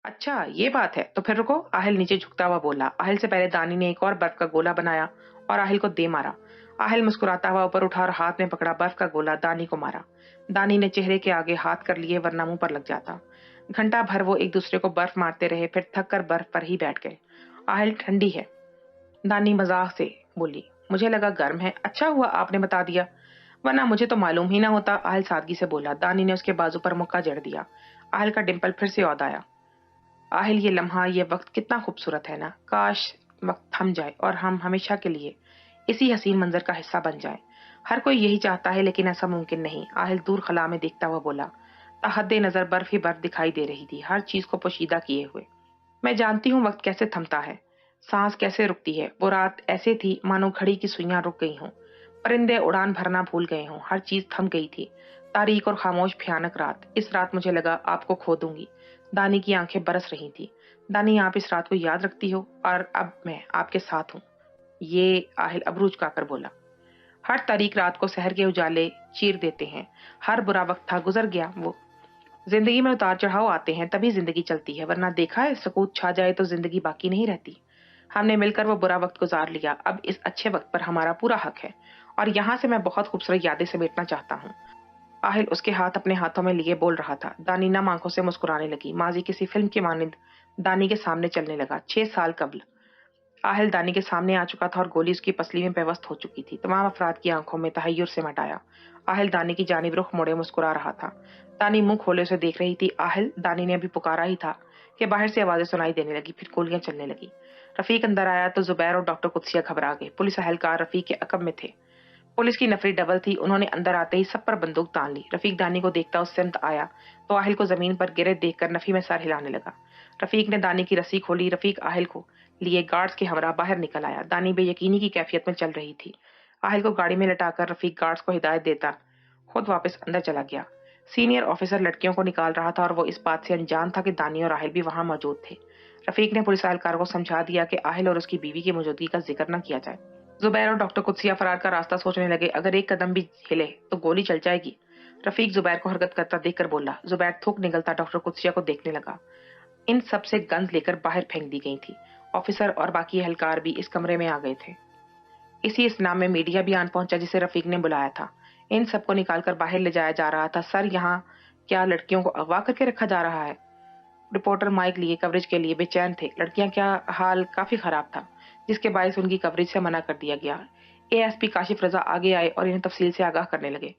अच्छा ये बात है, तो फिर रुको। आहिल नीचे झुकता हुआ बोला। आहिल से पहले दानी ने एक और बर्फ का गोला बनाया और आहिल को दे मारा। आहिल मुस्कुराता हुआ ऊपर उठा और हाथ में पकड़ा बर्फ का गोला दानी को मारा। दानी ने चेहरे के आगे हाथ कर लिए वरना मुंह पर लग जाता। घंटा भर वो एक दूसरे को बर्फ मारते रहे, फिर थक कर बर्फ पर ही बैठ गए। आहिल ठंडी है, दानी मजाक से बोली। मुझे लगा गर्म है, अच्छा हुआ आपने बता दिया, वरना मुझे तो मालूम ही ना होता। आहिल सादगी से बोला। दानी ने उसके बाजू पर मुक्का जड़ दिया। आहिल का डिंपल फिर से याद आया। आहिल ये लम्हा, ये वक्त कितना खूबसूरत है ना। काश वक्त थम जाए और हम हमेशा के लिए इसी हसीन मंजर का हिस्सा बन जाएं। हर कोई यही चाहता है लेकिन ऐसा मुमकिन नहीं। आहिल दूर खला में देखता हुआ बोला। तहद्दे नजर बर्फ ही बर्फ दिखाई दे रही थी, हर चीज को पोशीदा किए हुए। मैं जानती हूँ वक्त कैसे थमता है, सांस कैसे रुकती है। वो रात ऐसे थी मानो घड़ी की सुइयां रुक गई हों, परिंदे उड़ान भरना भूल गए हों, हर चीज थम गई थी। तारीख और खामोश भयानक रात। इस रात मुझे लगा आपको खो दूंगी। दानी की आंखें बरस रही थी। दानी आप इस रात को याद रखती हो और अब मैं आपके साथ हूँ। ये आहिल अबरूज काकर बोला। हर तारीख रात को शहर के उजाले चीर देते हैं। हर बुरा वक्त था, गुजर गया वो। जिंदगी में उतार चढ़ाव आते हैं तभी जिंदगी चलती है, वरना देखा है सकूत छा जाए तो जिंदगी बाकी नहीं रहती। हमने मिलकर वो बुरा वक्त गुजार लिया, अब इस अच्छे वक्त पर हमारा पूरा हक है और यहाँ से मैं बहुत खूबसूरत यादें समेटना चाहता हूँ। आहिल उसके हाथ अपने हाथों में लिए बोल रहा था। दानी नम आंखों से मुस्कुराने लगी। माजी किसी फिल्म की मानिंद दानी के सामने चलने लगा। 6 साल कबल आहिल दानी के सामने आ चुका था और गोली उसकी पसली में पेवस्त हो चुकी थी। तमाम अफराद की आंखों में तहय्युर से मटाया। आहिल दानी की जानिब रुख मोड़े मुस्कुरा रहा था। दानी मुंह खोले उसे देख रही थी। आहिल दानी ने अभी पुकारा ही था कि बाहर से आवाजें सुनाई देने लगी, फिर गोलियां चलने लगी। रफीक अंदर आया तो जुबैर और डॉक्टर कुदसिया घबरा गए। पुलिस अहलकार रफीक के अकब में थे। पुलिस की नफरी डबल थी। उन्होंने अंदर आते ही सब पर बंदूक तान ली। रफीक दानी को देखता उस सिमत आया तो आहिल को जमीन पर गिरे देखकर नफी में सर हिलाने लगा। रफीक ने दानी की रस्सी खोली। रफीक आहिल को लिए गार्ड्स के हमरा बाहर निकल आया। दानी बेयकीनी की कैफियत में चल रही थी। आहिल को गाड़ी में लटाकर रफीक गार्ड्स को हिदायत देता खुद वापस अंदर चला गया। सीनियर ऑफिसर लड़कियों को निकाल रहा था और वो इस बात से अनजान था कि दानी और आहिल भी वहां मौजूद थे। रफीक ने पुलिस एहलकार को समझा दिया कि आहिल और उसकी बीवी की मौजूदगी का जिक्र न किया जाए। जुबैर और डॉक्टर कुदसिया फरार का रास्ता सोचने लगे। अगर एक कदम भी हिले तो गोली चल जाएगी। रफीक जुबैर को हरकत करता देखकर बोला। जुबैर थूक निकलता डॉक्टर कुदसिया को देखने लगा। इन सब से गंद लेकर बाहर फेंक दी गई थी। ऑफिसर और बाकी एहलकार भी इस कमरे में आ गए थे। इसी इस्नाम में मीडिया भी आन पहुंचा जिसे रफीक ने बुलाया था। इन सबको निकालकर बाहर ले जाया जा रहा था। सर, यहाँ क्या लड़कियों को अगवा करके रखा जा रहा है? रिपोर्टर माइक लिए कवरेज के लिए बेचैन थे। लड़कियां क्या हाल काफी खराब था, जिसके बायस उनकी कवरेज से मना कर दिया गया। एएसपी काशिफ रजा आगे आए और इन्हें तफसील से आगाह करने लगे।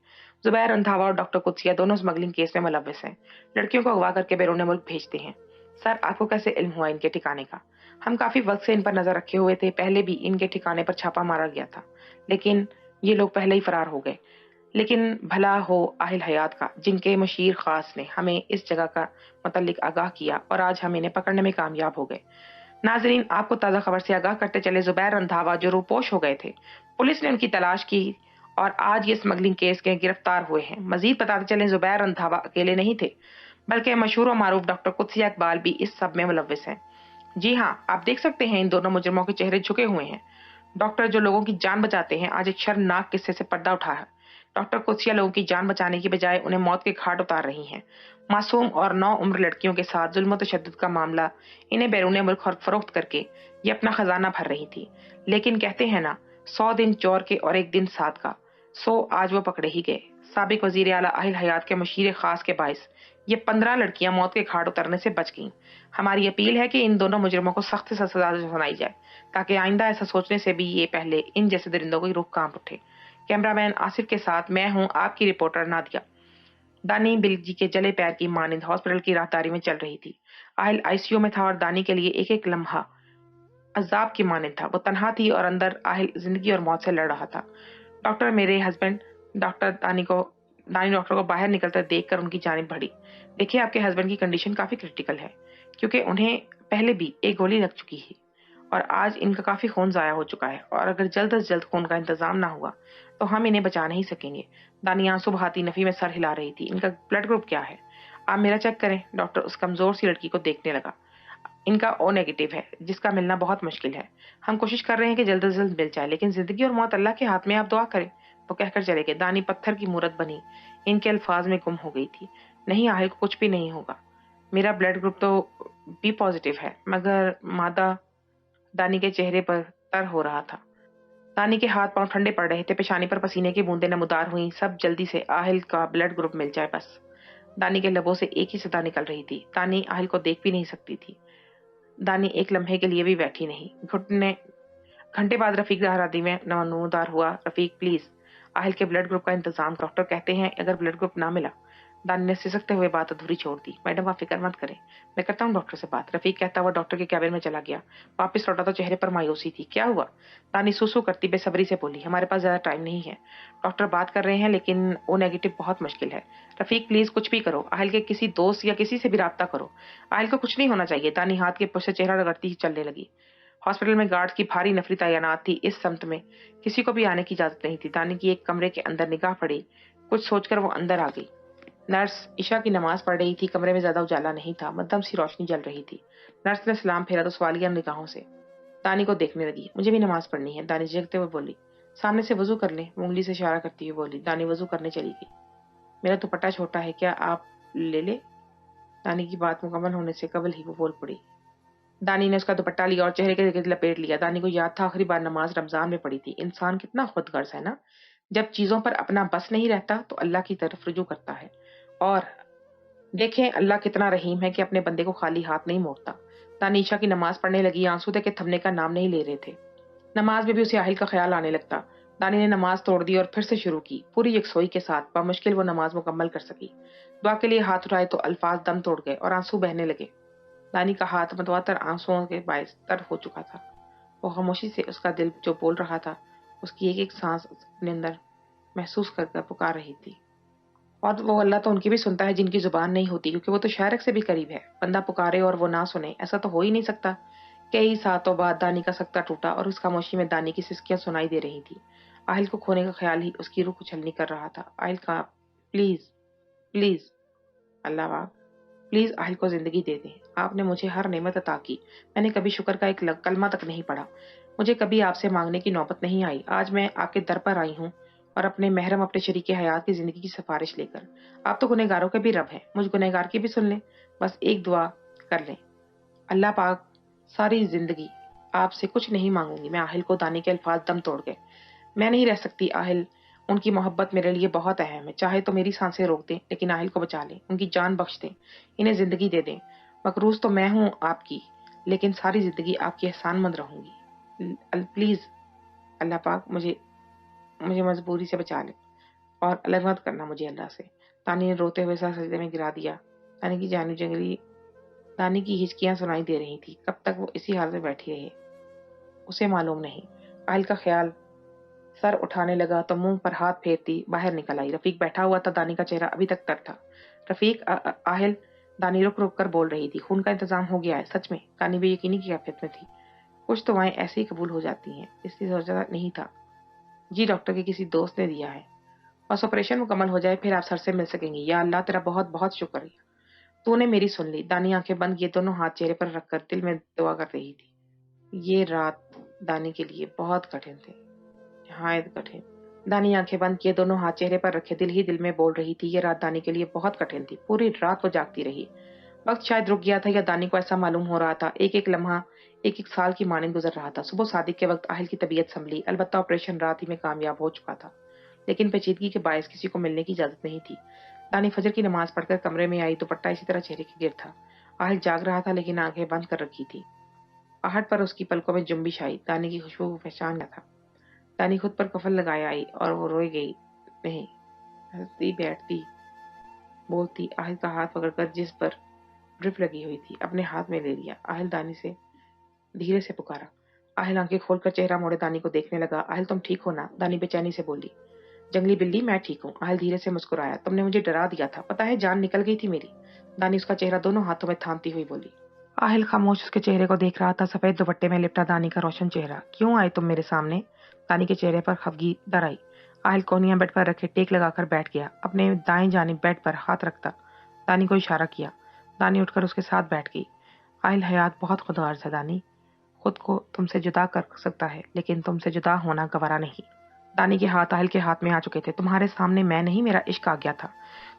जुबैर रंधावा और डॉक्टर कुदसिया दोनों स्मगलिंग केस में मुलव्वस हैं। लड़कियों को अगवा करके बैरून मुल्क भेजते हैं। सर, आपको कैसे इल्म हुआ इनके ठिकाने का? हम काफी वक्त से इन पर नजर रखे हुए थे। पहले भी इनके ठिकाने पर छापा मारा गया था, लेकिन ये लोग पहले ही फरार हो गए। लेकिन भला हो आहिल हयात का, जिनके मशीर खास ने हमें इस जगह का मुतल्लिक आगाह किया और आज हम इन्हें पकड़ने में कामयाब हो गए। नाजरीन, आपको ताज़ा खबर से आगाह करते चले, जुबैर रंधावा जो रूपोश हो गए थे, पुलिस ने उनकी तलाश की और आज ये स्मगलिंग केस के गिरफ्तार हुए हैं। मजीद बताते चले, जुबैर रंधावा अकेले नहीं थे, बल्कि मशहूर और मारूफ डॉक्टर कुदसिया इकबाल भी इस सब में मुलव्वस हैं। जी हाँ, आप देख सकते हैं इन दोनों मुजरिमों के चेहरे झुके हुए हैं। डॉक्टर जो लोगों की जान बचाते हैं आज एक शर्मनाक किस्से से पर्दा उठा है। डॉक्टर कुदसिया लोगों की जान बचाने की बजाय उन्हें मौत के घाट उतार रही हैं। मासूम और नौ उम्र लड़कियों के साथ जुल्म तशद्दुद का मामला इन्हें बैरून मुल्क फरोख्त करके ये अपना खजाना भर रही थी। लेकिन कहते हैं ना, 100 दिन चोर के और एक दिन साथ का। सो आज वो पकड़े ही गए। साबिक वजीर आला आहिल हयात के मशीर खास के बायस ये 15 लड़कियां मौत के घाट उतरने से बच गईं। हमारी अपील है कि इन दोनों मुजरिमों को सख्त से सजा सुनाई जाए, ताकि आइंदा ऐसा सोचने से भी ये पहले इन जैसे दरिंदों की रूह कांप उठे। कैमरामैन आसिफ के साथ मैं हूं आपकी रिपोर्टर नादिया। दानी बिलजी के जले पैर की मानिंद हॉस्पिटल की राहदारी में चल रही थी। आहिल आईसीयू में था और दानी के लिए एक एक लम्हा अजाब की मानिंद था। वो तनहा थी और अंदर आहिल जिंदगी और मौत से लड़ रहा था। डॉक्टर, मेरे हस्बैंड। डॉक्टर दानी डॉक्टर को बाहर निकलते देखकर उनकी जानिब बढ़ी। देखिए, आपके हस्बैंड की कंडीशन काफी क्रिटिकल है, क्योंकि उन्हें पहले भी एक गोली लग चुकी है और आज इनका काफी खून जाया हो चुका है और अगर जल्द से जल्द खून का इंतजाम ना हुआ तो हम इन्हें बचा नहीं सकेंगे। दानी आंसू बहाती नफी में सर हिला रही थी। इनका ब्लड ग्रुप क्या है? आप मेरा चेक करें। डॉक्टर उस कमजोर सी लड़की को देखने लगा। इनका ओ नेगेटिव है, जिसका मिलना बहुत मुश्किल है। हम कोशिश कर रहे हैं कि जल्द से जल्द मिल जाए, लेकिन जिंदगी और मौत अल्लाह के हाथ में, आप दुआ करें। वो कहकर चले गए। दानी पत्थर की मूरत बनी इनके अल्फाज में गुम हो गई थी। नहीं, आहिल को कुछ भी नहीं होगा। मेरा ब्लड ग्रुप तो बी पॉजिटिव है, मगर मादा दानी के चेहरे पर तर हो रहा था। दानी के हाथ पांव ठंडे पड़ रहे थे, पेशानी पर पसीने की बूंदें नमूदार हुई। सब जल्दी से आहिल का ब्लड ग्रुप मिल जाए बस। दानी के लबों से एक ही सदा निकल रही थी। दानी आहिल को देख भी नहीं सकती थी। दानी एक लम्हे के लिए भी बैठी नहीं। घंटे बाद रफीक हरादी में नमूदार हुआ। रफीक प्लीज, आहिल के ब्लड ग्रुप का इंतजाम, डॉक्टर कहते हैं अगर ब्लड ग्रुप ना मिला। दानी ने सिसकते हुए बात अधूरी छोड़ दी। मैडम आप फिक्र मत करें, मैं करता हूँ डॉक्टर से बात। रफीक कहता हुआ डॉक्टर के कैबिन में चला गया। वापस लौटा तो चेहरे पर मायूसी थी। क्या हुआ? दानी सूसू करती बेसब्री से बोली, हमारे पास ज्यादा टाइम नहीं है। डॉक्टर बात कर रहे हैं लेकिन ओ नेगेटिव बहुत मुश्किल है। रफीक प्लीज कुछ भी करो, आहिल के किसी दोस्त या किसी से भी राब्ता करो। आहिल को कुछ नहीं होना चाहिए। दानी हाथ के पुश से चेहरा रगड़ती ही चलने लगी। हॉस्पिटल में गार्ड्स की भारी नफरी तैनात थी। इस समत में किसी को भी आने की इजाजत नहीं थी। दानी की एक कमरे के अंदर निगाह पड़ी। कुछ सोचकर वो अंदर आ गई। नर्स ईशा की नमाज पढ़ रही थी। कमरे में ज्यादा उजाला नहीं था, मध्यम सी रोशनी जल रही थी। नर्स ने सलाम फेरा तो सवालिया निगाहों से दानी को देखने लगी। मुझे भी नमाज पढ़नी है, दानी झिझकते हुए बोली। सामने से वजू कर ले, उंगली से इशारा करती हुई बोली। दानी वजू करने चली गई। मेरा दुपट्टा छोटा है, क्या आप ले ले? दानी की बात मुकम्मल होने से कबल ही वो बोल पड़ी। दानी ने उसका दुपट्टा लिया और चेहरे के गिर्द लपेट लिया। दानी को याद था आखिरी बार नमाज रमजान में पड़ी थी। इंसान कितना खुदगर्ज है ना, जब चीजों पर अपना बस नहीं रहता तो अल्लाह की तरफ रुजू करता है। और देखें अल्लाह कितना रहीम है कि अपने बंदे को खाली हाथ नहीं मोड़ता। दानीशा की नमाज पढ़ने लगी। आंसू के थमने का नाम नहीं ले रहे थे। नमाज में भी उसे आहिल का ख्याल आने लगता। दानी ने नमाज तोड़ दी और फिर से शुरू की। पूरी यकसोई के साथ बामुश्किल वो नमाज मुकम्मल कर सकी। दुआ के लिए हाथ उठाए तो अल्फाज दम तोड़ गए और आंसू बहने लगे। दानी का हाथ मतवातर आंसुओं के बायस तर हो चुका था। वो खामोशी से उसका दिल जो बोल रहा था, उसकी एक एक सांस अपने अंदर महसूस कर पुकार रही थी। और वो अल्लाह तो उनकी भी सुनता है जिनकी जुबान नहीं होती, क्योंकि वो तो शायरक से भी करीब है। बंदा पुकारे और वो ना सुने, ऐसा तो हो ही नहीं सकता। कई सातों बाद दानी का सकता टूटा और उस खामोशी में दानी की सिसकियां सुनाई दे रही थी। आहिल को खोने का ख्याल ही उसकी रूह उछलनी कर रहा था। आहिल का प्लीज, प्लीज अल्लाह पाक, प्लीज आहिल को जिंदगी दे दें। आपने मुझे हर नेमत अता की, मैंने कभी शुक्र का एक कलमा तक नहीं पढ़ा। मुझे कभी आपसे मांगने की नौबत नहीं आई। आज मैं आपके दर पर आई हूँ और अपने महरम अपने शरीके हयात की जिंदगी की सिफारिश लेकर। आप तो गुनहगारों के भी रब हैं, मुझ गुनहगार की भी सुन लें। बस एक दुआ कर लें। अल्लाह पाक, सारी जिंदगी आपसे कुछ नहीं मांगूंगी मैं। आहिल को दानी के अल्फाज दम तोड़ गए। मैं नहीं रह सकती आहिल, उनकी मोहब्बत मेरे लिए बहुत अहम है। चाहे तो मेरी सांसें रोक दें, लेकिन आहिल को बचा लें, उनकी जान बख्श दें, इन्हें जिंदगी दे दें। मकरूज तो मैं हूँ आपकी, लेकिन सारी जिंदगी आपकी एहसानमंद रहूंगी। प्लीज अल्लाह पाक, मुझे मुझे मजबूरी से बचा ले और अलग मत करना मुझे अल्लाह से। दानी ने रोते हुए सर सजदे में गिरा दिया। दानी की जानी जंगली दानी की हिचकियां सुनाई दे रही थी। कब तक वो इसी हाल में बैठी रही उसे मालूम नहीं। आहिल का ख्याल सर उठाने लगा तो मुंह पर हाथ फेरती बाहर निकल आई। रफीक बैठा हुआ था। दानी का चेहरा अभी तक तर था। रफीक आहिल, दानी रुक रुक कर बोल रही थी। खून का इंतजाम हो गया है सच में? दानी भी यकीनी की कैफियत में थी। कुछ दुआएं ऐसे ही कबूल हो जाती हैं, इसलिए सोचा नहीं था। जी डॉक्टर के किसी दोस्त ने दिया है। बस ऑपरेशन मुकम्मल हो जाए फिर आप सर से मिल सकेंगी। या अल्लाह तेरा बहुत बहुत शुक्रिया, तूने मेरी सुन ली। दानी आंखें बंद किए दोनों हाथ चेहरे पर रखकर दिल में दुआ कर रही थी। ये रात दानी के लिए बहुत कठिन थे, निहायत कठिन। दानी आंखें बंद किए दोनों हाथ चेहरे पर रखे दिल ही दिल में बोल रही थी। ये रात दानी के लिए बहुत कठिन थी। पूरी रात वो जागती रही। वक्त शायद रुक गया था या दानी को ऐसा मालूम हो रहा था। एक एक लम्हा एक एक साल की मानिंद गुजर रहा था। सुबह सादिक के वक्त आहिल की तबीयत संभली। अलबत्ता ऑपरेशन रात ही में कामयाब हो चुका था, लेकिन पेचीदगी के बायस किसी को मिलने की इजाजत नहीं थी। दानी फजर की नमाज पढ़कर कमरे में आई। दुपट्टा इसी तरह चेहरे के गिर था। आहिल जाग रहा था लेकिन आंखें बंद कर रखी थी। आहट पर उसकी पलकों में जुम्बिश आई। दानी की खुशबू को पहचान गया था। दानी खुद पर कफन लगाए आई और वो रोई गई नहीं। हंसती बैठती बोलती आहिल का हाथ पकड़कर जिस पर ड्रिप लगी हुई थी अपने हाथ में ले लिया। आहिल, दानी से धीरे से पुकारा। आहिल आंखें खोलकर चेहरा मोड़े दानी को देखने लगा। आहिल तुम ठीक हो ना? दानी बेचैनी से बोली। जंगली बिल्ली मैं ठीक हूँ। आहिल धीरे से मुस्कुराया। तुमने मुझे डरा दिया था, पता है जान निकल गई थी मेरी। दानी उसका चेहरा दोनों हाथों में थामती हुई बोली। आहिल खामोश उसके चेहरे को देख रहा था। सफेद दुपट्टे में लिपटा दानी का रोशन चेहरा। क्यों आए तुम मेरे सामने? दानी के चेहरे पर खफगी दर आई। आहिल कोनिया बेड पर रखे टेक लगाकर बैठ गया। अपने दाएं जानिब बेड पर हाथ रखता दानी को इशारा किया। दानी उठकर उसके साथ बैठ गई। आहिल, हयात बहुत खुदगर्ज है दानी। खुद को तुमसे जुदा कर सकता है, लेकिन तुमसे जुदा होना गवारा नहीं। دانی کے ہاتھ اہل کے ہاتھ میں آ چکے تھے. تمہارے سامنے میں نہیں, میرا عشق آ گیا تھا.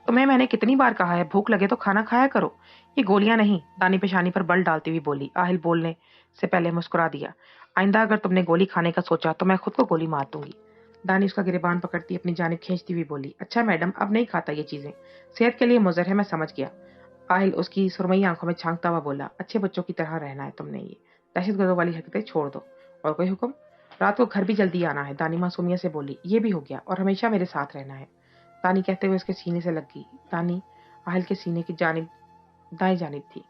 تمہیں میں نے کتنی بار کہا ہے بھوک لگے تو کھانا کھایا کرو, یہ گولیاں نہیں. دانی پیشانی پر بل ڈالتی ہوئی بولی. اہل بولنے سے پہلے مسکرا دیا. آئندہ اگر تم نے گولی کھانے کا سوچا تو میں خود کو گولی مار دوں گی. دانی اس کا گریبان پکڑتی اپنی جانب کھینچتی ہوئی بولی. اچھا میڈم, اب نہیں کھاتا یہ چیزیں, صحت کے لیے مضر ہے, میں سمجھ گیا. آہل اس کی سرمئی آنکھوں میں چھانکتا ہوا بولا. اچھے بچوں کی طرح رہنا ہے تم نے, یہ دہشت گردوں والی حرکتیں چھوڑ دو. اور کوئی حکم؟ رات کو گھر بھی جلدی آنا ہے. دانی معصومیت سے بولی. یہ بھی ہو گیا, اور ہمیشہ میرے ساتھ رہنا ہے. دانی کہتے ہوئے اس کے سینے سے لگ گئی. دانی آہل کے سینے کی جانب دائیں جانب تھی.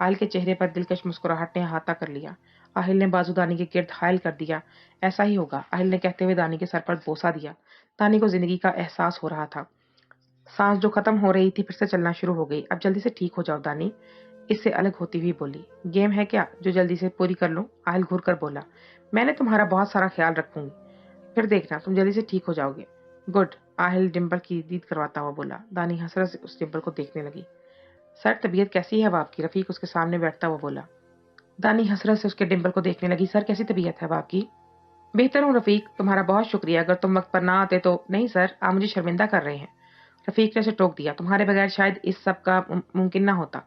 آہل کے چہرے پر دلکش مسکراہٹ نے احاطہ کر لیا. آہل نے بازو دانی کے گرد حائل کر دیا. ایسا ہی ہوگا, آہل نے کہتے ہوئے دانی کے سر پر بوسہ دیا. دانی کو زندگی کا احساس ہو رہا تھا. سانس جو ختم ہو رہی تھی پھر سے چلنا شروع ہو گئی. اب جلدی سے ٹھیک ہو جاؤ دانی, اس سے الگ ہوتی ہوئی بولی. گیم ہے کیا جو جلدی سے پوری کر لوں؟ آہل گھور کر بولا. میں نے تمہارا بہت سارا خیال رکھوں گی, پھر دیکھنا تم جلدی سے ٹھیک ہو جاؤ گے. گڈ, آہل ڈمپل کی دید کرواتا ہوا بولا. دانی حسرت سے اس ڈمپل کو دیکھنے لگی. سر طبیعت کیسی ہے باپ کی؟ رفیق اس کے سامنے بیٹھتا ہوا بولا. دانی حسرت سے اس کے ڈمپل کو دیکھنے لگی. سر کیسی طبیعت ہے باپ کی؟ بہتر ہوں رفیق, تمہارا بہت شکریہ, اگر تم وقت پر نہ آتے تو. نہیں سر, آپ مجھے شرمندہ کر رہے ہیں. رفیق نے اسے ٹوک دیا. تمہارے بغیر شاید اس سب کا ممکن نہ ہوتا.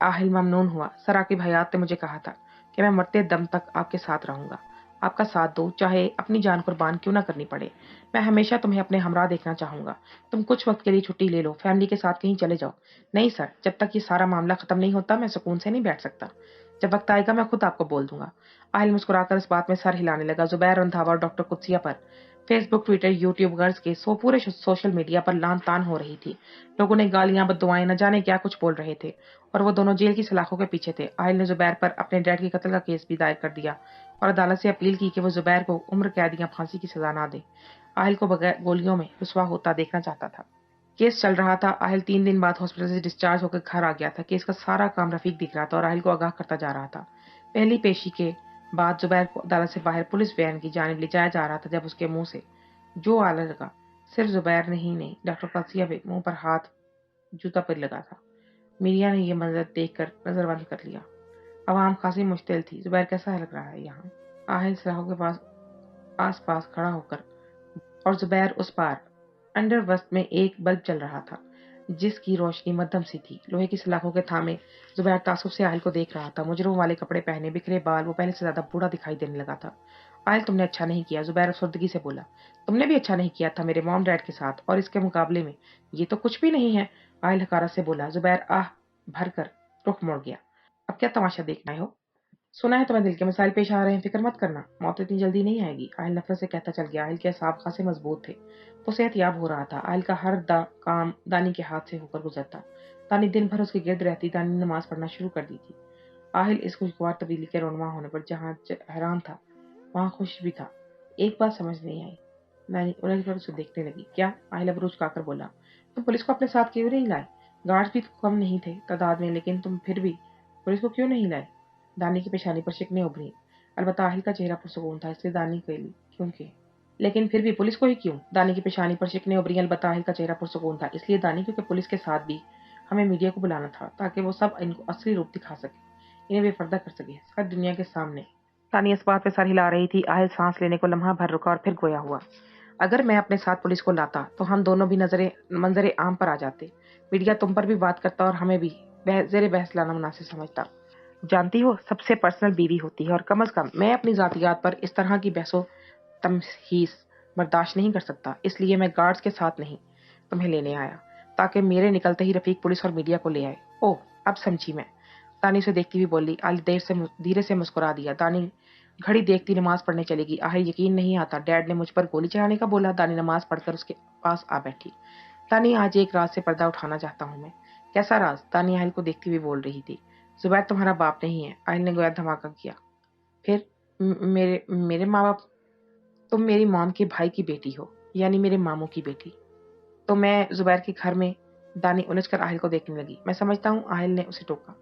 آہل ممنون ہوا. سر ثاقب حیات نے مجھے کہا تھا کہ میں مرتے دم تک آپ کے ساتھ رہوں گا. آپ کا ساتھ دوں, چاہے اپنی جان قربان کیوں نہ کرنی پڑے. میں ہمیشہ تمہیں اپنے ہمراہ دیکھنا چاہوں گا. تم کچھ وقت کے لیے چھٹی لے لو, فیملی کے ساتھ کہیں چلے جاؤ. نہیں سر, جب تک یہ سارا معاملہ ختم نہیں ہوتا میں سکون سے نہیں بیٹھ سکتا. جب وقت آئے گا میں خود آپ کو بول دوں گا. آہل مسکرا کر اس بات میں سر ہلانے لگا. زبیر رندھاوا اور ڈاکٹر قدسیہ پر فیس بک, ٹویٹر, یوٹیوب غرض کے پورے سوشل میڈیا پر لان تان ہو رہی تھی. لوگوں نے گالیاں بد دعائیں نہ جانے کیا کچھ بول رہے تھے, اور وہ دونوں جیل کی سلاخوں کے پیچھے تھے. آہل نے زبیر پر اپنے ڈیڈ کے قتل کا کیس بھی دائر کر دیا اور عدالت سے اپیل کی کہ وہ زبیر کو عمر قید یا پھانسی کی سزا نہ دے. آہل کو بغیر گولیوں میں رسوا ہوتا دیکھنا چاہتا تھا. کیس چل رہا تھا. آہل 3 دن بعد ہاسپٹل سے ڈسچارج ہو کر گھر آ گیا تھا. کیس کا سارا کام رفیق دکھ رہا تھا اور آہل کو آگاہ کرتا جا رہا تھا. پہلی پیشی کے بعد زبیر کو عدالت سے باہر پولیس وین کی جانب لے جایا جا رہا تھا. جب اس کے منہ سے جو آنے لگا, صرف زبیر نہیں ڈاکٹر قدسیہ بھی منہ پر ہاتھ جوتا پر لگا تھا. میریا نے یہ منظر دیکھ کر نظر بند کر لیا. عوام خاصی مشتعل تھی. زبیر کیسا لگ رہا ہے یہاں؟ آہل سلاخوں کے آس پاس کھڑا ہو کر, اور زبیر اس پار انڈر وسط میں ایک بلب چل رہا تھا جس کی روشنی مدھم سی تھی. لوہے کی سلاخوں کے تھامے زبیر تعصب سے آہل کو دیکھ رہا تھا. مجرم والے کپڑے پہنے, بکھرے بال, وہ پہلے سے زیادہ بوڑھا دکھائی دینے لگا تھا. آہل تم نے اچھا نہیں کیا, زبیر افسردگی سے بولا. تم نے بھی اچھا نہیں کیا تھا میرے موم ڈیڈ کے ساتھ, اور اس کے مقابلے میں یہ تو کچھ بھی نہیں ہے. آہل حقارت سے بولا. زبیر آہ بھر کر رخ موڑ گیا. اب کیا تماشا دیکھنا ہے ہو؟ سنا ہے تمہیں دل کے مسائل پیش آ رہے ہیں, فکر مت کرنا, موت اتنی جلدی نہیں آئے گی. آہل نفرت سے کہتا چل گیا. آہل کے اعصاب خاصے مضبوط تھے, وہ صحت یاب ہو رہا تھا. آہل کا ہر کام دانی کے ہاتھ سے ہو کر گزرتا. دانی دن بھر اس کے گرد رہتی. دانی نے نماز پڑھنا شروع کر دی تھی. آہل اس خوشگوار تبدیلی کے رونما ہونے پر جہاں حیران تھا وہاں خوش بھی تھا. ایک بات سمجھ نہیں آئی. دانی الجھ کر اسے دیکھنے لگی. کیا؟ آہل ابروج کا کر بولا. تم پولیس کو اپنے ساتھ کیوں نہیں لائے؟ گارڈز بھی کم نہیں تھے تعداد میں, لیکن تم پھر بھی پولیس کو کیوں نہیں لائے؟ دانی کی پیشانی پر شکنیں ابھری. البتہ آہل کا چہرہ پرسکون تھا, اس لیے دانی کے لیے کیونکہ لیکن پھر بھی پولیس کو ہی کیوں؟ دانی کی پیشانی پر شکنیں ابھری. البتہ آہل کا چہرہ پرسکون تھا, اس لیے دانی کیونکہ پولیس کے ساتھ بھی ہمیں میڈیا کو بلانا تھا تاکہ وہ سب ان کو اصلی روپ دکھا سکے, انہیں بے پردہ کر سکے ساری دنیا کے سامنے. دانی اس بات پہ سر ہلا رہی تھی. آہل سانس لینے کو لمحہ بھر رکا اور پھر گویا ہوا. اگر میں اپنے ساتھ پولیس کو لاتا تو ہم دونوں بھی منظر عام پر آ جاتے. میڈیا تم پر بھی بات کرتا اور ہمیں بھی زیر بحث لانا مناسب سمجھتا. جانتی ہو, سب سے پرسنل بیوی ہوتی ہے, اور کم از کم میں اپنی ذاتیات پر اس طرح کی بحث و تمحیص برداشت نہیں کر سکتا. اس لیے میں گارڈز کے ساتھ نہیں تمہیں لینے آیا تاکہ میرے نکلتے ہی رفیق پولیس اور میڈیا کو لے آئے. اوہ, اب سمجھی میں. دانی سے دیکھتی ہوئی بولی. آہل دھیرے سے مسکرا دیا. دانی گھڑی دیکھتی نماز پڑھنے چلے گی. آہل یقین نہیں آتا, ڈیڈ نے مجھ پر گولی چلانے کا بولا. دانی نماز پڑھ کر اس کے پاس آ بیٹھی. دانی, آج ایک راز سے پردہ اٹھانا چاہتا ہوں میں. کیسا راز؟ دانی آہل کو دیکھتی ہوئی بول رہی تھی. زبیر تمہارا باپ نہیں ہے. آہل نے گویا دھماکہ کیا. پھر میرے ماں باپ؟ تم میری موم کے بھائی کی بیٹی ہو, یعنی میرے ماموں کی بیٹی. تو میں زبیر کے گھر میں. دانی الجھ کر آہل کو دیکھنے لگی. میں سمجھتا ہوں, آہل نے اسے ٹوکا.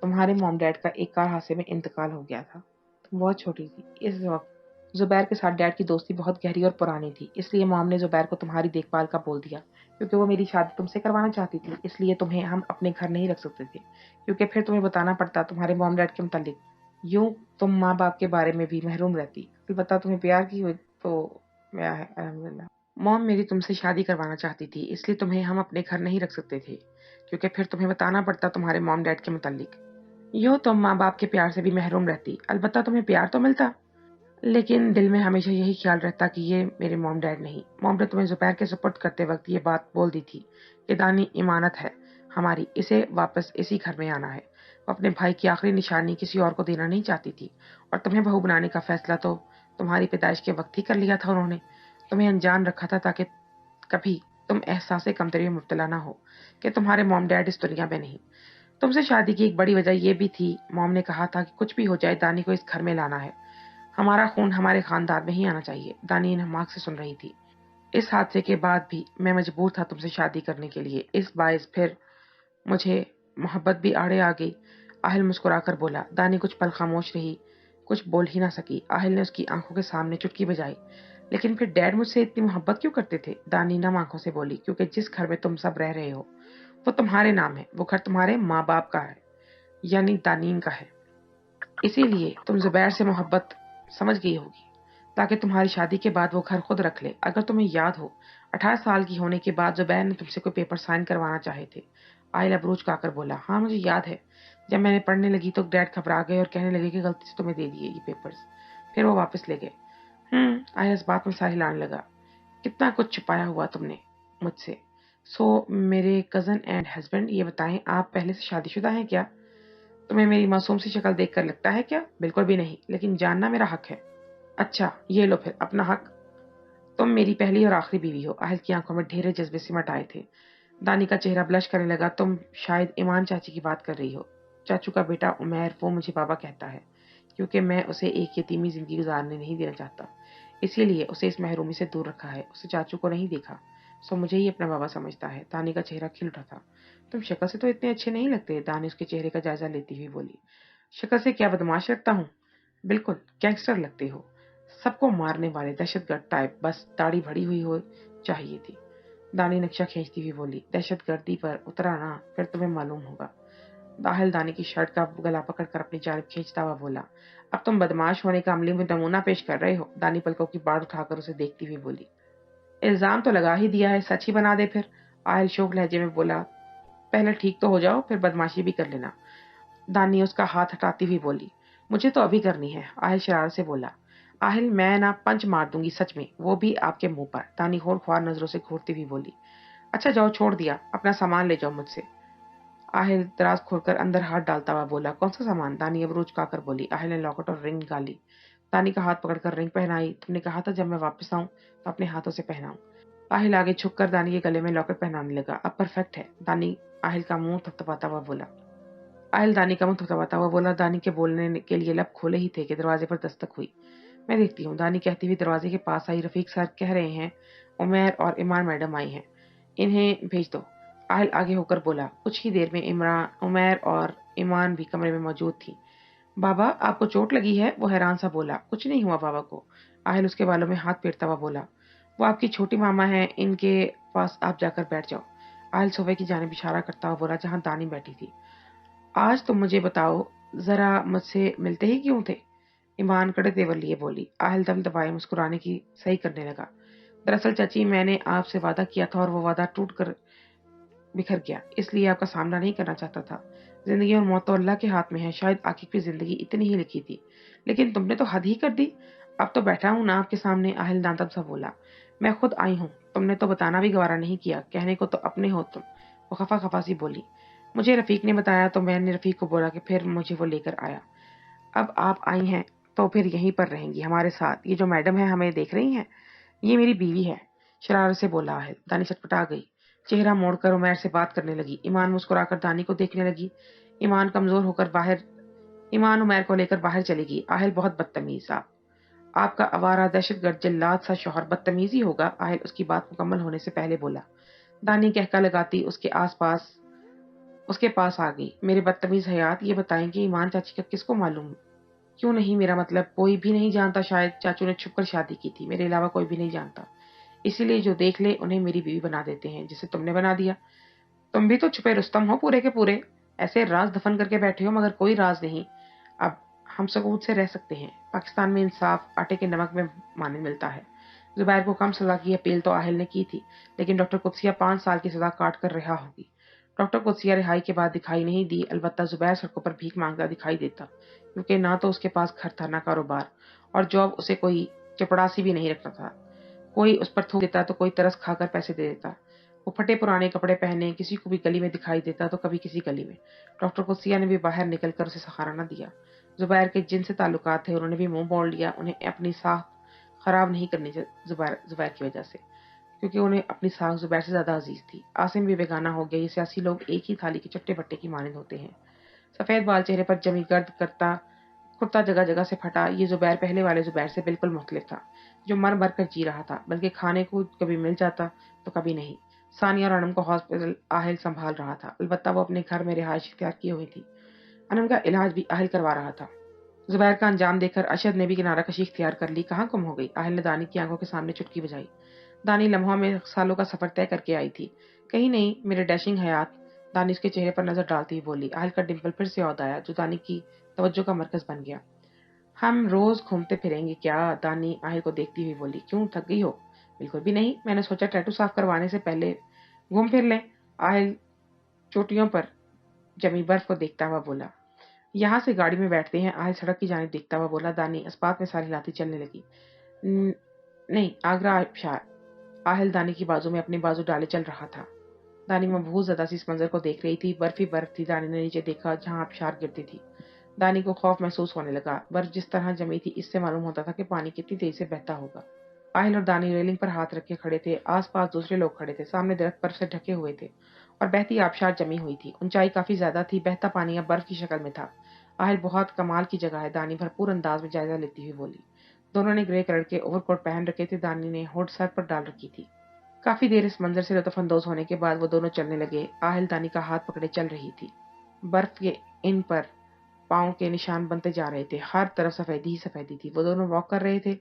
تمہارے موم ڈیڈ کا ایک کار حادثے میں انتقال ہو گیا تھا. تم بہت چھوٹی تھی اس وقت. زبیر کے ساتھ ڈیڈ کی دوستی بہت گہری اور پرانی تھی, اس لیے موم نے زبیر کو تمہاری دیکھ بھال کا بول دیا. کیونکہ وہ میری شادی تم سے کروانا چاہتی تھی, اس لیے تمہیں ہم اپنے گھر نہیں رکھ سکتے تھے, کیونکہ پھر تمہیں بتانا پڑتا تمہارے موم ڈیڈ کے متعلق. یوں تم ماں باپ کے بارے میں بھی محروم رہتی. البتہ تمہیں پیار کی ہوئی تو गया है अल्हम्दुलिल्लाह। मॉम मेरी तुमसे शादी करवाना चाहती थी, इसलिए तुम्हें हम अपने घर नहीं रख सकते थे, क्योंकि फिर तुम्हें बताना पड़ता तुम्हारे मॉम डैड के मुतालिक। यूँ तुम माँ बाप के प्यार से भी महरूम रहती, अलबत्ता तुम्हें प्यार तो मिलता, लेकिन दिल में हमेशा यही ख्याल रहता कि ये मेरे मॉम डैड नहीं। मॉम ने तुम्हें ज़ुबैर के सुपुर्द करते वक्त ये बात बोल दी थी कि दानी इमानत है हमारी, इसे वापस इसी घर में आना है। वो अपने भाई की आखिरी निशानी किसी और को देना नहीं चाहती थी, और तुम्हें बहू बनाने का फैसला तो तुम्हारी पैदाइश के वक्त ही कर लिया था उन्होंने। तुम्हें अनजान रखा था ताकि कभी तुम एहसास कमतरी में मुब्तला ना हो कि तुम्हारे मॉम डैड इस दुनिया में नहीं। तुमसे शादी की एक बड़ी वजह यह भी थी, मॉम ने कहा था कि कुछ भी हो जाए दानी को इस घर में लाना है, हमारा खून हमारे खानदान में ही आना चाहिए। दानी नहमाक से सुन रही थी। इस हादसे के बाद भी मैं मजबूर था तुमसे शादी करने के लिए, इस बायस फिर मुझे मोहब्बत भी आड़े आ गई। आहिल मुस्कुराकर बोला। दानी कुछ पल खामोश रही, कुछ बोल ही ना सकी। आहिल ने उसकी आंखों के सामने चुटकी बजाई। लेकिन फिर डैड मुझसे इतनी मोहब्बत क्यों करते थे? दानी नम आंखों से बोली। क्योंकि जिस घर में तुम सब रह रहे हो वो तुम्हारे नाम है, वो घर तुम्हारे माँ बाप का है, यानी दानीन का है। इसीलिए तुम जुबैर से मोहब्बत समझ गई होगी, ताकि तुम्हारी शादी के बाद वो घर खुद रख ले। अगर तुम्हें याद हो, 18 साल की होने के बाद जुबैर ने तुमसे कोई पेपर साइन करवाना चाहे थे। आयल अबरूज काकर बोला। हाँ मुझे याद है, जब मैंने पढ़ने लगी तो डैड घबरा गए और कहने लगे कि गलती से तुम्हें दे दिए ये पेपर्स, फिर वो वापस ले गए। आयल इस बात में साह हिलाने लगा। कितना कुछ छुपाया हुआ तुमने मुझसे। मेरे कजन एंड हस्बैंड, ये बताएं आप पहले से शादीशुदा हैं क्या? तुम्हें मेरी मासूम सी शक्ल देखकर लगता है क्या? बिल्कुल भी नहीं, लेकिन जानना मेरा हक है। अच्छा ये लो फिर अपना हक। तुम मेरी पहली और आखिरी बीवी हो। आहल की आंखों में ढेरे जज्बे सिमट आए थे। दानी का चेहरा ब्लश करने लगा। तुम शायद ईमान चाची की बात कर रही हो। चाचू का बेटा उमैर, वो मुझे बाबा कहता है, क्योंकि मैं उसे एक यतीमी जिंदगी गुजारने नहीं देना चाहता, इसीलिए उसे इस महरूमी से दूर रखा है। उसे चाचू को नहीं देखा, सो मुझे ही अपना बाबा समझता है। दानी का चेहरा खिल उठा था। तुम शक्ल से तो इतने अच्छे नहीं लगते। दानी उसके चेहरे का जायजा लेती हुई बोली। शक्ल से क्या बदमाश लगता हूँ? बिल्कुल गैंगस्टर लगते हो, सबको मारने वाले दहशतगर्द टाइप, बस दाढ़ी भड़ी हुई हो चाहिए थी। दानी नक्शा खींचती हुई बोली। दहशतगर्दी पर उतरा ना, फिर तुम्हें मालूम होगा। दाहिल दानी की शर्ट का गला पकड़कर अपनी जानिब खींचता हुआ बोला। अब तुम बदमाश होने का अमली में नमूना पेश कर रहे हो। दानी पलकों की बाढ़ उठाकर उसे देखती हुई बोली। इल्जाम तो लगा ही दिया है, सच ही बना दे फिर। आहिल शोक लहजे में बोला। पहले ठीक तो हो जाओ, फिर बदमाशी भी कर लेना। दानी उसका हाथ हटाती हुई बोली। मुझे तो अभी करनी है। आहिल शरारत से बोला। आहिल मैं ना पंच मार दूंगी सच में, वो भी आपके मुंह पर। दानी होर ख्वार नजरों से घूरती हुई बोली। अच्छा जाओ, छोड़ दिया, अपना सामान ले जाओ मुझसे। आहिल दराज खोलकर अंदर हाथ डालता हुआ बोला। कौन सा सामान? दानी अबरूज खाकर बोली। आहिल ने लॉकेट और रिंग निकाली। दानी का हाथ पकड़कर रिंग पहनाई। तुमने कहा था जब मैं वापस आऊं तो अपने हाथों से पहनाऊं। आहिल आगे झुककर दानी के गले में लॉकेट पहनाने लगा। अब परफेक्ट है। दानी आहिल का मुंह थपथपाता हुआ बोला। आहिल दानी का मुंह थपथपाता हुआ बोला। दानी के बोलने के लिए लब खोले ही थे कि दरवाजे पर दस्तक हुई। मैं देखती हूँ। दानी कहती हुई दरवाजे के पास आई। रफीक सर कह रहे हैं उमैर और इमरान मैडम आई हैं, इन्हें भेज दो। आहिल आगे होकर बोला। कुछ ही देर में उमैर और ईमान भी कमरे में मौजूद थी। बाबा आपको चोट लगी है? वो हैरान सा बोला। कुछ नहीं हुआ बाबा को। आहिल उसके बालों में हाथ फेरता हुआ बोला। वो आपकी छोटी मामा है, इनके पास आप जाकर बैठ जाओ। आहिल सोफे की जानिब इशारा करता हुआ बोला जहां दानी बैठी थी। आज तुम मुझे बताओ जरा, मुझसे मिलते ही क्यों थे? ईमान कड़े तेवर लिए बोली। आहिल दम दबाए मुस्कुराने की सही करने लगा। दरअसल चाची, मैंने आपसे वादा किया था और वो वादा टूट कर बिखर गया, इसलिए आपका सामना नहीं करना चाहता था। जिंदगी और मौत तो अल्लाह के हाथ में है। शायद आकिब की जिंदगी इतनी ही लिखी थी, लेकिन तुमने तो हद ही कर दी। अब तो बैठा हूं ना आपके सामने। आहिल नादब सा बोला। मैं खुद आई हूँ, तुमने तो बताना भी गवारा नहीं किया। कहने को तो अपने हो तुम। वो खफा खफा सी बोली। मुझे रफीक ने बताया तो मैंने रफीक को बोला कि फिर मुझे वो लेकर आया। अब आप आई हैं तो फिर यहीं पर रहेंगी हमारे साथ। ये जो मैडम है हमें देख रही हैं, ये मेरी बीवी है। शरारत से बोला है। दानी छटपटा गई। चेहरा मोड़कर उमैर से बात करने लगी। ईमान मुस्कुराकर दानी को देखने लगी। ईमान कमजोर होकर बाहर ईमान उमैर को लेकर बाहर चली गई। आहिल बहुत बदतमीज। आपका आवारा दहशतगर्द जल्लाद सा शौहर बदतमीज ही होगा। आहिल उसकी बात मुकम्मल होने से पहले बोला। दानी कहका लगाती उसके पास आ गई। मेरे बदतमीज हयात, ये बताएं कि ईमान चाची का किसको मालूम? क्यों नहीं? मेरा मतलब कोई भी नहीं जानता? शायद चाचू ने छुपकर शादी की थी, मेरे अलावा कोई भी नहीं जानता, इसीलिए जो देख ले उन्हें मेरी बीवी बना देते हैं, जिसे तुमने बना दिया। तुम भी तो छुपे रुस्तम हो पूरे के पूरे। ऐसे राज दफन करके बैठे हो मगर कोई राज नहीं। अब हम सकूत से रह सकते हैं। पाकिस्तान में इंसाफ आटे के नमक में माने मिलता है। जुबैर को कम सजा की अपील तो आहिल ने की थी, लेकिन डॉक्टर कुदसिया 5 साल की सजा काट कर रिहा होगी। डॉक्टर कुदसिया रिहाई के बाद दिखाई नहीं दी, अलबत्ता जुबैर सड़कों पर भीख मांगता दिखाई देता, क्योंकि ना तो उसके पास घर था, ना कारोबार, और जॉब उसे कोई चपड़ासी भी नहीं रखता था। कोई उस पर थूक देता तो कोई तरस खाकर पैसे दे देता। वो फटे पुराने कपड़े पहने किसी को भी गली में दिखाई देता तो कभी किसी गली में। डॉक्टर कुदसिया ने भी बाहर निकलकर उसे सहारा न दिया। जुबैर के जिनसे ताल्लुकात थे उन्होंने भी मुंह मोड़ लिया, उन्हें अपनी साख खराब नहीं करनी जुबैर की वजह से, क्योंकि उन्हें अपनी साख जुबैर से ज्यादा अजीज थी। आसिम भी बेगाना हो गया। ये सियासी लोग एक ही थाली के चट्टे बट्टे की मानंद होते हैं। सफेद बाल चेहरे पर जमी गर्द करता कुर्ता जगह जगह से फटा। ये जुबैर पहले वाले जुबैर से बिल्कुल मुख्तलिफ था, जो मर मर कर जी रहा था, बल्कि खाने को कभी मिल जाता तो कभी नहीं। सानिया और अनम को हॉस्पिटल आहिल संभाल रहा था, अलबत्ता वो अपने घर में रिहाइश इख्तियार की हुई थी। अनम का इलाज भी आहिल करवा रहा था। जुबैर का अंजाम देखकर अशद ने भी किनारा कशी इख्तियार कर ली। कहाँ गुम हो गई? आहिल ने दानी की आंखों के सामने चुटकी बजाई। दानी लम्हों में सालों का सफर तय करके आई थी। कहीं नहीं, मेरे डैशिंग हयात। दानी उसके चेहरे पर नजर डालती हुई बोली। आहिल का डिम्पल फिर से याद आया, जो दानी की तवज्जो का मरकज बन गया। हम रोज घूमते फिरेंगे क्या? दानी आहिल को देखती हुई बोली। क्यों, थक गई हो? बिल्कुल भी नहीं, मैंने सोचा टैटू साफ करवाने से पहले घूम फिर लें। आहिल चोटियों पर जमी बर्फ को देखता हुआ बोला। यहाँ से गाड़ी में बैठते हैं। आहिल सड़क की जानिब देखता हुआ बोला। दानी अस्पात में सारी लाती चलने लगी। नहीं, आगरा आबशार। आहिल दानी की बाजू में अपनी बाजू डाले चल रहा था। दानी मबहूत ज़्यादा सी इस मंजर को देख रही थी। बर्फ ही बर्फ थी। दानी ने नीचे देखा, जहाँ आबशार गिरती थी। दानी को खौफ महसूस होने लगा। बर्फ जिस तरह जमी थी, इससे मालूम होता था कि पानी कितनी तेजी से बहता होगा। आहिल और दानी रेलिंग पर हाथ रखे खड़े थे। आसपास दूसरे लोग खड़े थे। सामने दरख्त बर्फ से ढके हुए थे और बहती आबशार जमी हुई थी। ऊंचाई काफी ज्यादा थी। बहता पानी अब बर्फ की शक्ल में था। आहिल, बहुत कमाल की जगह है। दानी भरपूर अंदाज में जायजा लेती हुई बोली। दोनों ने ग्रे कलर के ओवरकोट पहन रखे थे। दानी ने हुड सर पर डाल रखी थी। काफी देर इस मंजर से लुत्फअंदोज होने के बाद वो दोनों चलने लगे। आहिल दानी का हाथ पकड़े चल रही थी। बर्फ के इन पर पाँव के निशान बनते जा रहे थे। हर तरफ सफेदी ही सफेदी थी। वो दोनों वॉक कर रहे थे।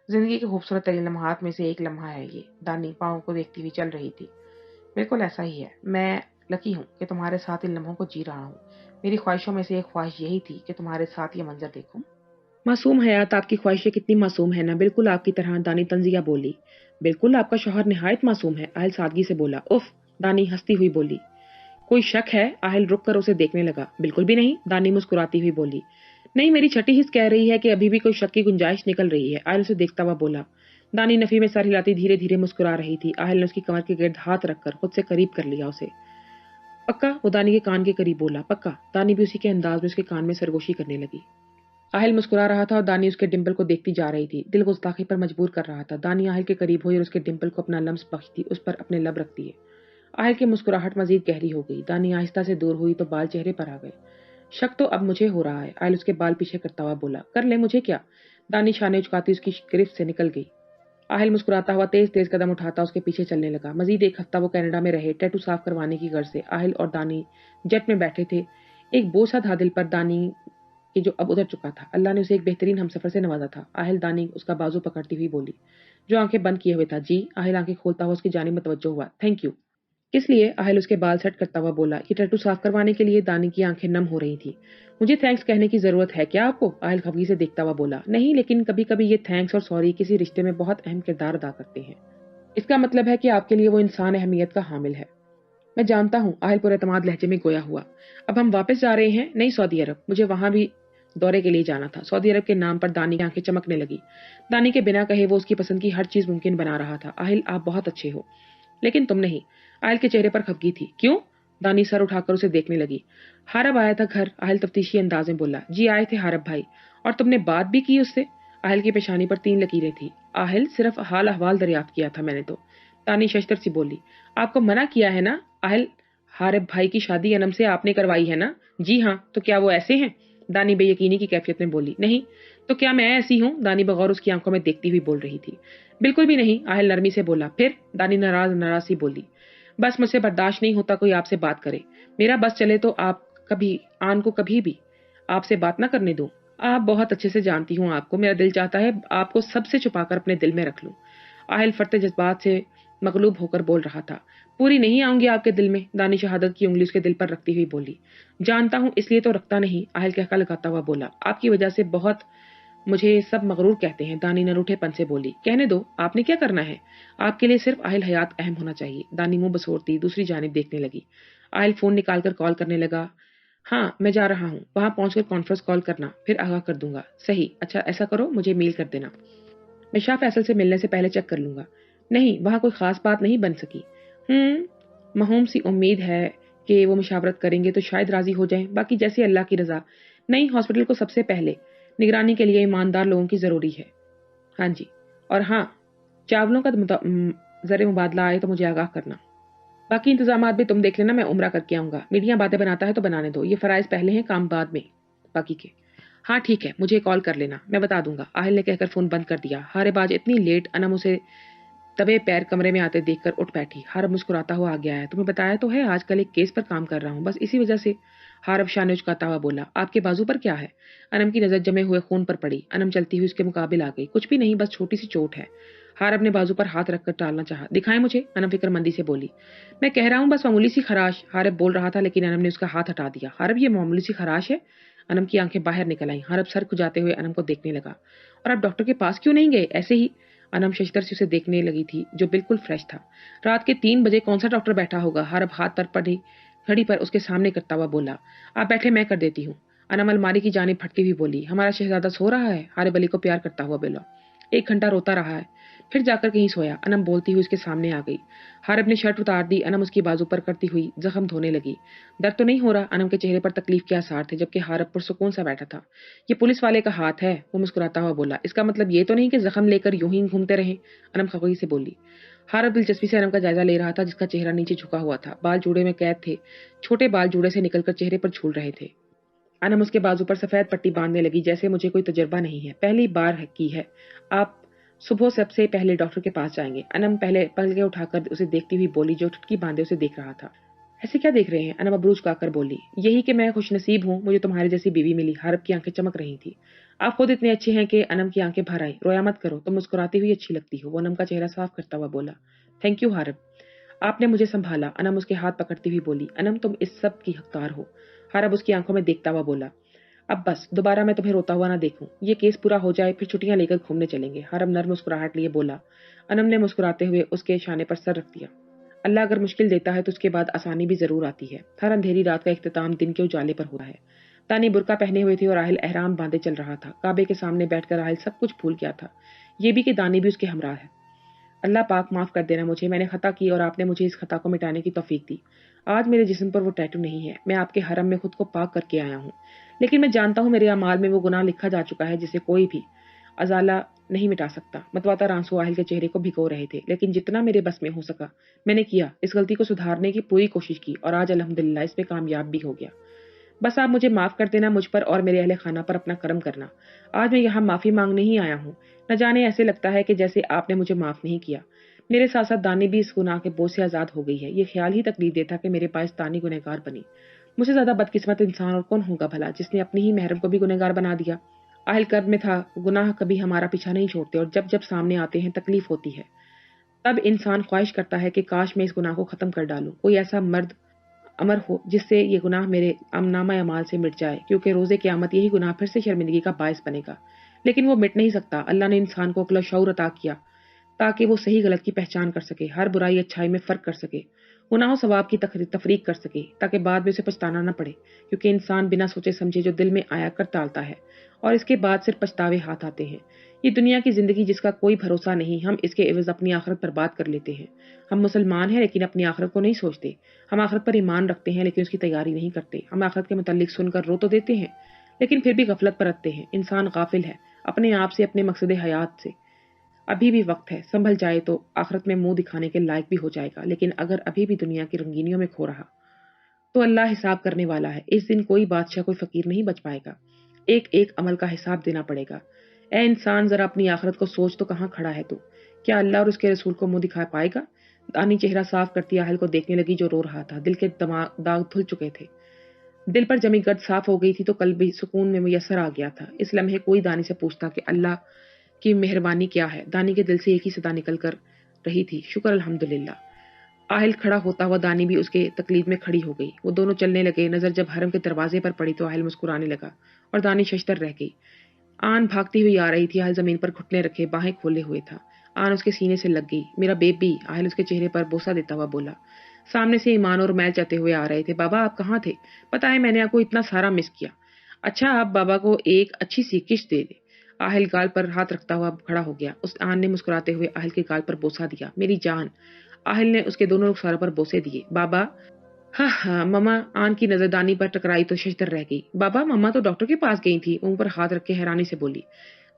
जिंदगी के खूबसूरत तरीन लम्हात में से एक लम्हा है ये। दानी पाँव को देखती हुई चल रही थी। बिल्कुल ऐसा ही है। मैं लकी हूँ कि तुम्हारे साथ इन लम्हों को जी रहा हूँ। मेरी ख्वाहिशों में से एक ख्वाहिश यही थी कि तुम्हारे साथ ये मंजर देखूं। मासूम हयात, आपकी ख्वाहिशें कितनी मासूम है ना, बिल्कुल आपकी तरह। दानी तंजिया बोली। बिल्कुल, आपका शौहर निहायत मासूम है। आहिल सादगी से बोला। उफ, दानी हंसती हुई बोली। कोई शक है? आहिल रुक कर उसे देखने लगा। बिल्कुल भी नहीं, दानी मुस्कुराती हुई बोली। नहीं, मेरी छठी हिस्स कह रही है कि अभी भी कोई शक की गुंजाइश निकल रही है। आहिल उसे देखता हुआ बोला। दानी नफी में सर हिलाती धीरे धीरे मुस्कुरा रही थी। आहिल ने उसकी कमर के गिर्द हाथ रखकर खुद से करीब कर लिया उसे। पक्का? वो दानी के कान के करीब बोला। पक्का। दानी भी उसी के अंदाज में उसके कान में सरगोशी करने लगी। आहिल मुस्कुरा रहा था और दानी उसके डिंपल को देखती जा रही थी। दिल गुस्ताखी पर मजबूर कर रहा था। दानी आहिल के करीब हुई और उसके डिंपल को अपना लम्स बख्शती, उस पर अपने लब रख दिए। आहिल की मुस्कुराहट मजीद गहरी हो गई। दानी आहिस्ता से दूर हुई तो बाल चेहरे पर आ गए। शक तो अब मुझे हो रहा है। आहिल उसके बाल पीछे करता हुआ बोला। कर ले, मुझे क्या? दानी शाने उचकाती उसकी गिरफ्त से निकल गई। आहिल मुस्कुराता हुआ तेज तेज कदम उठाता उसके पीछे चलने लगा। मजीद एक हफ्ता वो कनाडा में रहे। टैटू साफ करवाने की गर्ज से आहिल और दानी जेट में बैठे थे। एक बोझ सा था दिल पर दानी कि जो अब उतर चुका था। अल्लाह ने उसे एक बेहतरीन हमसफर से नवाजा था। आहिल दानी उसका बाजू पकड़ती हुई बोली, जो आंखें बंद किए हुए था। जी। आहिल आंखें खोलता हुआ उसकी जानिब मुतवज्जो हुआ। Thank you. किस लिए? आहिल उसके बाल सेट करता हुआ बोला। ये टैटू साफ करवाने के लिए। दानी की आंखें नम हो रही थी। मुझे थैंक्स कहने की जरूरत है क्या आपको? आहिल खफगी से देखता हुआ बोला। नहीं, लेकिन कभी कभी ये थैंक्स और सॉरी किसी रिश्ते में बहुत अहम किरदार अदा करते हैं। इसका मतलब है कि आपके लिए वो इंसान अहमियत का हामिल है। मैं जानता हूँ, आहिल पुरएतमाद लहजे में गोया हुआ। अब हम वापस जा रहे हैं? नहीं, सऊदी अरब। मुझे वहां भी दौरे के लिए जाना था। सऊदी अरब के नाम पर दानी की आंखें चमकने लगी। दानी के बिना कहे वो उसकी पसंद की हर चीज मुमकिन बना रहा था। आहिल, आप बहुत अच्छे हो, लेकिन तुम नहीं। आहिल के चेहरे पर खफगी थी। क्यों? दानी सर उठाकर उसे देखने लगी। हारब आया था घर। आहिल तफ्तीशी अंदाज में बोला। जी, आए थे हारब भाई। और तुमने बात भी की उससे? आहिल की पेशानी पर 3 लकीरें थी। आहिल, सिर्फ हाल अहवाल दरियाफ्त किया था मैंने तो। दानी शशतर सी बोली। आपको मना किया है ना? आहिल, हारब भाई की शादी अनम से आपने करवाई है ना? जी हाँ। तो क्या वो ऐसे हैं? दानी बेयकीनी की कैफियत में बोली। नहीं। तो क्या मैं ऐसी हूँ? दानी बगौर उसकी आंखों में देखती हुई बोल रही थी। बिल्कुल भी नहीं। आहिल नरमी से बोला। फिर? दानी नाराज नाराज सी बोली। बस मुझसे बर्दाश्त नहीं होता कोई आपसे बात करे। मेरा बस चले तो आप कभी आन को कभी भी आपसे बात ना करने दूं। आप बहुत अच्छे से जानती हूँ आपको। मेरा दिल चाहता है आपको सबसे छुपाकर अपने दिल में रख लूं। आहिल फटते जज्बात से मगलूब होकर बोल रहा था। पूरी नहीं आऊंगी आपके दिल में। दानी शहादत की उंगली उसके दिल पर रखती हुई बोली। जानता हूँ, इसलिए तो रखता नहीं। आहिल कहका लगाता हुआ बोला। आपकी वजह से बहुत मुझे सब मगरूर कहते हैं, दानी ने रूठे पन से बोली। कहने दो, आपने क्या करना है? आपके लिए सिर्फ आहिल हयात अहम होना चाहिए। दानी मुंह बसोरती दूसरी जानिब देखने लगी। आहिल फोन निकालकर कॉल करने लगा। हाँ, मैं जा रहा हूँ, वहां पहुंचकर कॉन्फ्रेंस कॉल करना, फिर आगाह कर दूंगा। सही, अच्छा ऐसा करो, मुझे मेल कर देना, मैं शाह फैसल से मिलने से पहले चेक कर लूंगा। नहीं, वहां कोई खास बात नहीं बन सकी। महूम सी उम्मीद है कि वो मुशावरत करेंगे तो शायद राजी हो जाएं, बाकी जैसी अल्लाह की रजा। नहीं, हॉस्पिटल को सबसे पहले निगरानी के लिए ईमानदार लोगों की जरूरी है। हाँ जी, और हाँ, चावलों का जर मुबादला आए तो मुझे आगाह करना। बाकी इंतजाम भी तुम देख लेना, मैं उम्रा करके आऊंगा। मीडिया बातें बनाता है तो बनाने दो, ये फराइज पहले हैं, काम बाद में बाकी के। हाँ ठीक है, मुझे कॉल कर लेना, मैं बता दूंगा। आहिल ने कहकर फोन बंद कर दिया। हारेबाज इतनी लेट, अनम उसे दबे पैर कमरे में आते देखकर उठ बैठी। हारब मुस्कुराता हुआ आ गया है, तुम्हें बताया तो है आजकल एक केस पर काम कर रहा हूँ, बस इसी वजह से। हारब शान उचकाता हुआ बोला। आपके बाजू पर क्या है? अनम की नजर जमे हुए खून पर पड़ी। अनम चलती हुई उसके मुकाबिल आ गई। कुछ भी नहीं, बस छोटी सी चोट है। हारब ने बाजू पर हाथ रखकर टालना चाहा। दिखाएं मुझे, अनम फिक्रमंदी से बोली। मैं कह रहा हूँ बस मामूली सी खराश, हारब बोल रहा था, लेकिन अनम ने उसका हाथ हटा दिया। हारब, ये मामूली सी खराश है? अनम की आंखें बाहर निकल आईं। हारब सर खुजाते हुए अनम को देखने लगा। और आप डॉक्टर के पास क्यों नहीं गए? ऐसे ही। अनम शशतर से उसे देखने लगी थी, जो बिल्कुल फ्रेश था। रात के 3 बजे कौन सा डॉक्टर बैठा होगा? हारब हाथ पर पड़ी घड़ी पर उसके सामने करता हुआ बोला। आप बैठे, मैं कर देती हूँ। अनम अलमारी की जानिब फटती हुई बोली। हमारा शहजादा सो रहा है? हारिब अली को प्यार करता हुआ बोला। 1 घंटा रोता रहा है, फिर जाकर कहीं सोया। अनम बोलती हुई उसके सामने आ गई। हारिब ने शर्ट उतार दी। अनम उसकी बाजू पर करती हुई जख्म धोने लगी। दर्द तो नहीं हो रहा? अनम के चेहरे पर तकलीफ के आसार थे, जबकि हारिब पुरसुकून सा बैठा था। ये पुलिस वाले का हाथ है, वो मुस्कुराता हुआ बोला। इसका मतलब ये तो नहीं कि जख्म लेकर यूं ही घूमते रहे? अनम खफगी से बोली। हारिब दिलचस्पी से अनम का जायजा ले रहा था, जिसका चेहरा नीचे झुका हुआ था। बाल जूड़े में कैद थे, छोटे बाल जूड़े से निकलकर चेहरे पर झूल रहे थे। अनम उसके बाजू पर सफेद पट्टी बांधने लगी। जैसे मुझे कोई तजुर्बा नहीं है, पहली बार की है। आप सुबह सबसे पहले डॉक्टर के पास जाएंगे। अनम पहले पलके उठाकर उसे देखती हुई बोली, जो टुटकी बांधे उसे देख रहा था। ऐसे क्या देख रहे हैं? अनम अबरूज काकर बोली। यही कि मैं खुशनसीब हूँ, मुझे तुम्हारी जैसी बीवी मिली। हारिब की आंखें चमक रही थी। आप खुद इतने अच्छे हैं कि अनम की आंखें भर आई। रोया मत करो, तुम मुस्कुराती हुई अच्छी लगती हो। वो अनम का चेहरा साफ करता हुआ बोला। थैंक यू हारिब, आपने मुझे संभाला। अनम उसके हाथ पकड़ती हुई बोली। अनम, तुम इस सब की हकदार हो। हारिब उसकी आंखों में देखता हुआ बोला। अब बस, दोबारा मैं तुम्हें रोता हुआ ना देखूं। ये केस पूरा हो जाए, फिर छुट्टियां लेकर घूमने चलेंगे। हारिब नर्म मुस्कुराहट लिए बोला। अनम ने मुस्कुराते हुए उसके शाने पर सर रख दिया। अल्लाह अगर मुश्किल देता है तो उसके बाद आसानी भी जरूर आती है। हर अंधेरी रात का इख्तिताम दिन के उजाले पर होता है। तानी बुरका पहने हुए थी और आहिल एहराम बांधे चल रहा था। काबे के सामने बैठकर आहिल सब कुछ भूल गया था, ये भी कि दानी भी उसके हमरा है। अल्लाह पाक माफ कर देना मुझे, मैंने खता की और आपने मुझे इस खता को मिटाने की तौफीक दी। आज मेरे जिस्म पर वो टैटू नहीं है, मैं आपके हरम में खुद को पाक करके आया हूँ। लेकिन मैं जानता हूँ मेरे अमाल में वो गुनाह लिखा जा चुका है जिसे कोई भी अजाला नहीं मिटा सकता। मतवाता आंसू आहिल के चेहरे को भिगो रहे थे, लेकिन जितना मेरे बस में हो सका मैंने किया। इस गलती को सुधारने की पूरी कोशिश की और आज अल्हम्दुलिल्लाह इस पे कामयाब भी हो गया। बस आप मुझे माफ कर देना, मुझ पर और मेरे अहले खाना पर अपना करम करना। आज मैं यहाँ माफी मांगने ही आया हूँ। न जाने ऐसे लगता है कि जैसे आपने मुझे माफ नहीं किया। मेरे साथ साथ दानी भी इस गुनाह के बोझ से आजाद हो गई है। ये ख्याल ही तकलीफ देता कि मेरे पास दानी गुनहगार बनी। मुझसे ज्यादा बदकिस्मत इंसान और कौन होगा भला, जिसने अपनी ही महरम को भी गुनहगार बना दिया। आहिल कर्ब में था, गुनाह कभी हमारा पीछा नहीं छोड़ते और जब जब सामने आते हैं तकलीफ होती है। तब इंसान ख्वाहिश करता है कि काश मैं इस गुनाह को खत्म कर डालूं। कोई ऐसा मर्द अमर हो जिससे ये गुनाह मेरे अमनामा अमाल से मिट जाए, क्योंकि रोजे क़यामत यही गुनाह फिर से शर्मिंदगी का बायस बनेगा। लेकिन वो मिट नहीं सकता। अल्लाह ने इंसान को अक्ल शऊर अता किया ताकि वो सही गलत की पहचान कर सके, हर बुराई अच्छाई में फर्क कर सके, गुनाह सवाब की तफरीक कर सके, ताकि बाद में उसे पछताना न पड़े। क्योंकि इंसान बिना सोचे समझे जो दिल में आया कर टालता है और इसके बाद सिर्फ पछतावे हाथ आते हैं। ये दुनिया की जिंदगी जिसका कोई भरोसा नहीं, हम इसके एवज अपनी आखिरत बर्बाद कर लेते हैं। हम मुसलमान हैं लेकिन अपनी आखिरत को नहीं सोचते। हम आखिरत पर ईमान रखते हैं लेकिन उसकी तैयारी नहीं करते। हम आखिरत के मुतालिक सुनकर रो तो देते हैं लेकिन फिर भी गफलत पर रखते हैं। इंसान गाफिल है अपने आप से, अपने मकसद हयात से। अभी भी वक्त है, संभल जाए तो आखिरत में मुंह दिखाने के लायक भी हो जाएगा। लेकिन अगर अभी भी दुनिया की रंगीनियों में खो रहा तो अल्लाह हिसाब करने वाला है। इस दिन कोई बादशाह कोई फकीर नहीं बच पाएगा। एक एक अमल का हिसाब देना पड़ेगा। ए इंसान, जरा अपनी आखिरत को सोच तो, कहाँ खड़ा है तू? क्या अल्लाह और उसके रसूल को मुंह दिखा पाएगा? दानी चेहरा साफ करती आहिल को देखने लगी, जो रो रहा था। दिल के दाग धुल चुके थे। दिल पर जमी गर्द साफ हो गई थी तो कल भी सुकून में मुयसर आ गया था। इस लम्हे कोई दानी से पूछता कि अल्लाह की मेहरबानी क्या है, दानी के दिल से एक ही सदा निकल कर रही थी, शुक्र अल्हम्दुलिल्लाह। आहिल खड़ा होता हुआ, दानी भी उसके तकलीद में खड़ी हो गई। वो दोनों चलने लगे। नजर जब हरम के दरवाजे पर पड़ी तो आहिल मुस्कुराने लगा और दानी शशतर रह गई। आन भागती हुई आ रही थी। आहिल जमीन पर घुटने रखे बाहें खोले हुए था। आन उसके सीने से लग गई। मेरा बेबी, आहिल उसके चेहरे पर बोसा देता हुआ बोला। सामने से ईमान और मैल जाते हुए आ रहे थे। बाबा आप कहाँ थे? पता है मैंने आपको इतना सारा मिस किया। अच्छा आप बाबा को एक अच्छी सी किश दे दे। आहिल गाल पर हाथ रखता हुआ खड़ा हो गया। उस आन ने मुस्कुराते हुए आहिल के गाल पर बोसा दिया। मेरी जान। आहिल ने उसके दोनों रुखसारों पर बोसे दिए। बाबा। हाँ हाँ मम्मा। आन की नजर दानी पर टकराई तो शशदर रह गई। बाबा मम्मा तो डॉक्टर के पास गई थी। मुंह पर हाथ रख के हैरानी से बोली।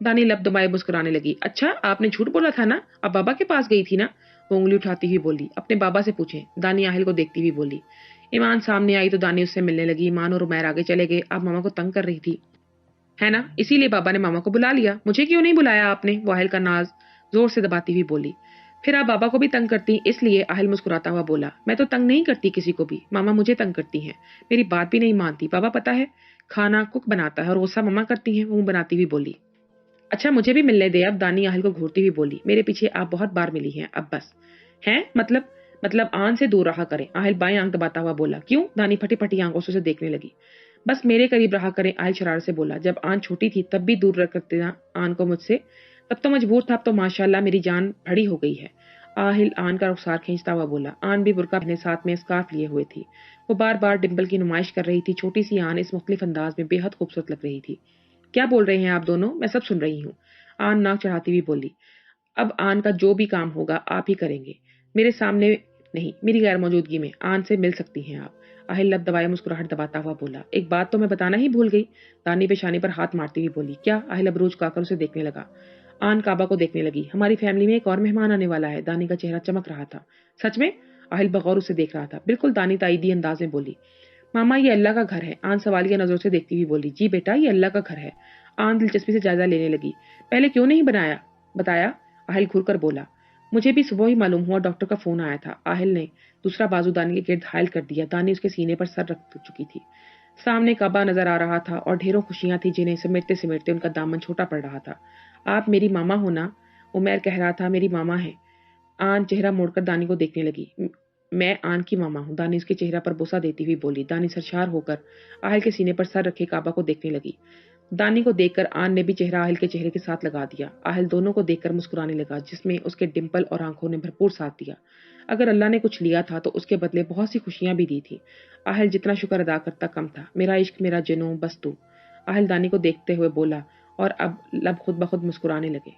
दानी लब दबाए मुस्कुराने लगी। अच्छा आपने झूठ बोला था ना? अब बाबा के पास गई थी ना? वो उंगली उठाती हुई बोली। अपने बाबा से पूछें। दानी आहिल को देखती हुई बोली। ईमान सामने आई तो दानी उससे मिलने लगी। ईमान और उमैर आगे चले गए। अब मामा को तंग कर रही थी, है ना? इसीलिए बाबा ने मामा को बुला लिया। मुझे क्यों नहीं बुलाया आपने? वो आहिल का नाज जोर से दबाती हुई बोली। फिर आप बाबा को भी तंग करती इसलिए। आहिल मुस्कुराता हुआ बोला। मैं तो तंग नहीं करती किसी को भी, मामा मुझे तंग करती हैं। मेरी बात भी नहीं मानती। बाबा पता है खाना कुक बनाता है और गुस्सा मम्मा करती हैं। मुंह बनाती हुई बोली। अच्छा मुझे भी मिलने दे अब। दानी आहिल को घूरती हुई बोली। मेरे पीछे आप बहुत बार मिली हैं, अब बस। हैं मतलब आन से दूर रहा करें। आहिल बाएं आंख दबाता हुआ बोला। क्यों? दानी फटी फटी आंखों से उसे देखने लगी। बस मेरे करीब रहा करें। आहिल शरारत से बोला। जब आन छोटी थी तब भी दूर रख करते ना आन को मुझसे। तब तो मजबूर था, अब तो माशाल्लाह मेरी जान बड़ी हो गई है। आहिल आन का रुखसार खींचता हुआ बोला। आन भी बुरका पहने साथ में स्कार्फ लिए हुए थी। वो बार बार डिम्पल की नुमाइश कर रही थी। छोटी सी आन इस मुख्तलिफ अंदाज में बेहद खूबसूरत लग रही थी। क्या बोल रहे हैं आप दोनों? मैं सब सुन रही हूँ। आन नाक चढ़ाती हुई बोली। अब आन का जो भी काम होगा आप ही करेंगे, मेरे सामने नहीं, मेरी गैर मौजूदगी में। आन से मिल सकती हैं आप। आहिल लब दबाए मुस्कुराहट दबाता हुआ बोला। एक बात तो मैं बताना ही भूल गई। दानी पेशानी पर हाथ मारती हुई बोली। क्या? आहिल अबरूज काकर उसे देखने लगा। आन काबा को देखने लगी। हमारी फैमिली में एक और मेहमान आने वाला है। दानी का चेहरा चमक रहा था। सच में? आहिल बगौर उसे देख रहा था। बिल्कुल। दानी ताईदी अंदाज में बोली। मामा ये अल्लाह का घर है। आन सवालिया नजरों से देखती हुई बोली। जी बेटा ये अल्लाह का घर है। आन दिलचस्पी से जायजा लेने लगी। पहले क्यों नहीं बताया? आहिल घूर कर बोला। मुझे भी सुबह ही मालूम हुआ, डॉक्टर का फोन आया था। आहिल ने दूसरा बाजू दानी के गिर्द हायल कर दिया। दानी उसके सीने पर सर रख चुकी थी। सामने काबा नजर आ रहा था और ढेरों खुशियां थी जिन्हें समेटते समेटते उनका दामन छोटा पड़ रहा था। आप मेरी मामा हो ना? उमैर कह रहा था। मेरी मामा है। आन चेहरा मोड़कर दानी को देखने लगी। मैं आन की मामा हूँ। दानी उसके चेहरा पर बोसा देती हुई बोली। दानी सरशार होकर आहिल के सीने पर सर रखे काबा को देखने लगी। दानी को देखकर आन ने भी चेहरा आहिल के चेहरे के साथ लगा दिया। आहिल दोनों को देखकर मुस्कुराने लगा, जिसमें उसके डिंपल और आंखों ने भरपूर साथ दिया। अगर अल्लाह ने कुछ लिया था तो उसके बदले बहुत सी खुशियां भी दी थी। आहिल जितना शुक्र अदा करता कम था। मेरा इश्क मेरा जनू बस तू। आहिल दानी को देखते हुए बोला और अब लब खुद ब खुद मुस्कुराने लगे।